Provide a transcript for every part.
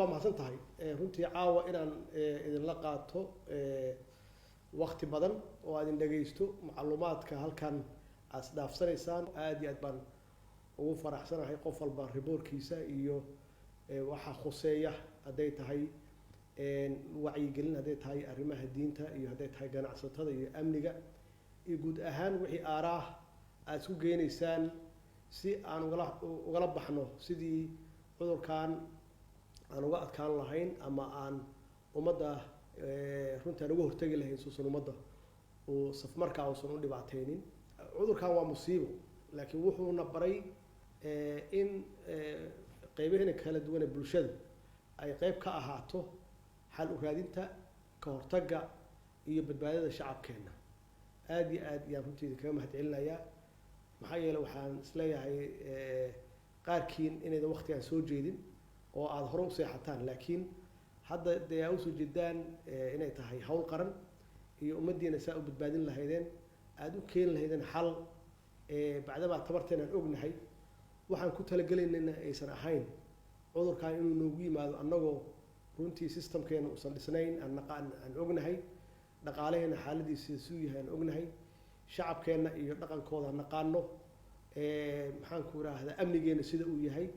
waa mahadsan tahay runtii caawa inaan idinla qaato waqti badan oo aad dhageysto macluumaadka halkan aad dhaafsanaysaan aad iyo aad baan ugu faraxsanahay qof walba riboorkiisa iyo waxa khuseeya haday tahay wacyigelin haday tahay arrimaha diinta iyo haday tahay ganacsatada iyo amniga iyo guud ahaan wixii aaraah aad isku geenaysaan si aan ugala baxno sidii cudurkan aan uga adkaan lahayn ama aan ummadda runtaan uga hortagi lahayn suusan ummadda oo safmarkaa uusan u dhibaateynin cudurkan waa musiibo laakiin wuxuuna baray in qaybaheena kala duwan ee bulshada ay qayb ka ahaato xal u raadinta ka hortagga iyo badbaadada shacabkeena aad iyo aad ayaan runtii kaga mahadcelinayaa maxaa yeelay waxaan isleeyahay qaarkiin inaydan waqtigan soo jeedin oo aad hore u seexataan laakiin hadda dee aad usoo jeedaan inay tahay hawl qaran iyo ummaddiina saa u badbaadin lahaydeen aad u keeni lahaydeen xal bacdaba tabarteen aan ognahay waxaan ku talagelaynayna aysan ahayn cudurkan inuu noogu yimaado annagoo runtii systemkeena uusan dhisnayn aan ognahay dhaqaalaheena xaaladiisa suu yahay aan ognahay shacabkeena iyo dhaqankooda naqaano maxaan ku raahdaa amnigeena sida uu yahay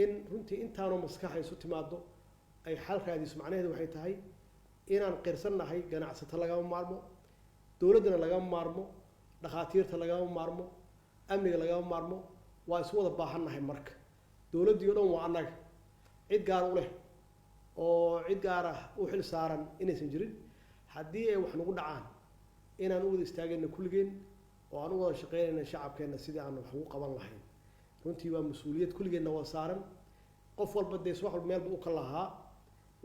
in runtii intaanoo maskaxa isu timaado ay xal raadiso macnaheedu waxay tahay inaan qirsannahay ganacsato lagama maarmo dowladdana lagama maarmo dhakhaatiirta lagama maarmo amniga lagama maarmo waa isu wada baahannahay marka dowladdii oo dhan waa annaga cid gaar u leh oo cid gaar ah u xil saaran inaysan jirin haddii ay wax nagu dhacaan inaan u wada istaagayna kulligeen oo aan u wada shaqeynayna shacabkeena sidii aan wax ugu qaban lahayn runtii waa mas-uuliyad kulligeenna waa saaran qof walba dee wax walba meelba u ka lahaa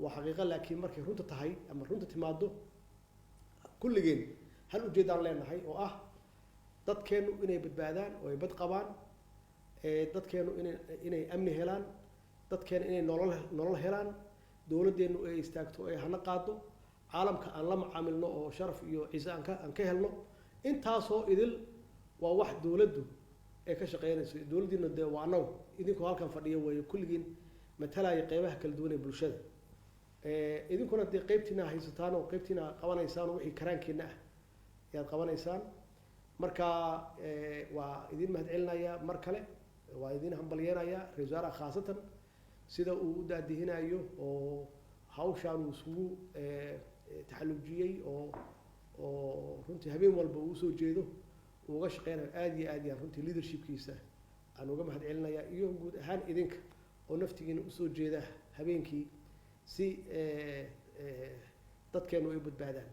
waa xaqiiqo laakiin markay runta tahay ama runta timaado kulligeen hal ujeedaan leenahay oo ah dadkeenu inay badbaadaan oo ay bad qabaan dadkeenu inay amni helaan dadkeenu inay nolol helaan dowladdeenu ay istaagto ay hana qaado caalamka aan la macaamilno oo sharaf iyo ciise aan ka helno intaasoo idil waa wax dowladdu ay ka shaqeynayso dowladdiina dee waa annagu idinkoo halkan fadhiya weeye kulligiin matalaya qeybaha kala duwan ee bulshada idinkuna dee qeybtiina haysataan oo qeybtiina qabanaysaan oo wixii karaankeena ah ayaad qabanaysaan marka waa idin mahadcelinayaa mar kale waa idin hambalyeenayaa ra-iisul wasaaraha khaasatan sida uu u daadihinayo oo hawshaan uu isugu taxallujiyey oo runtii habeen walba uu usoo jeedo uu uga shaqeynayo aad iyo aad yaan runtii leadershipkiisa aan uga mahadcelinayaa iyo guud ahaan idinka oo naftigiina usoo jeeda habeenkii si dadkeenu ay badbaadaan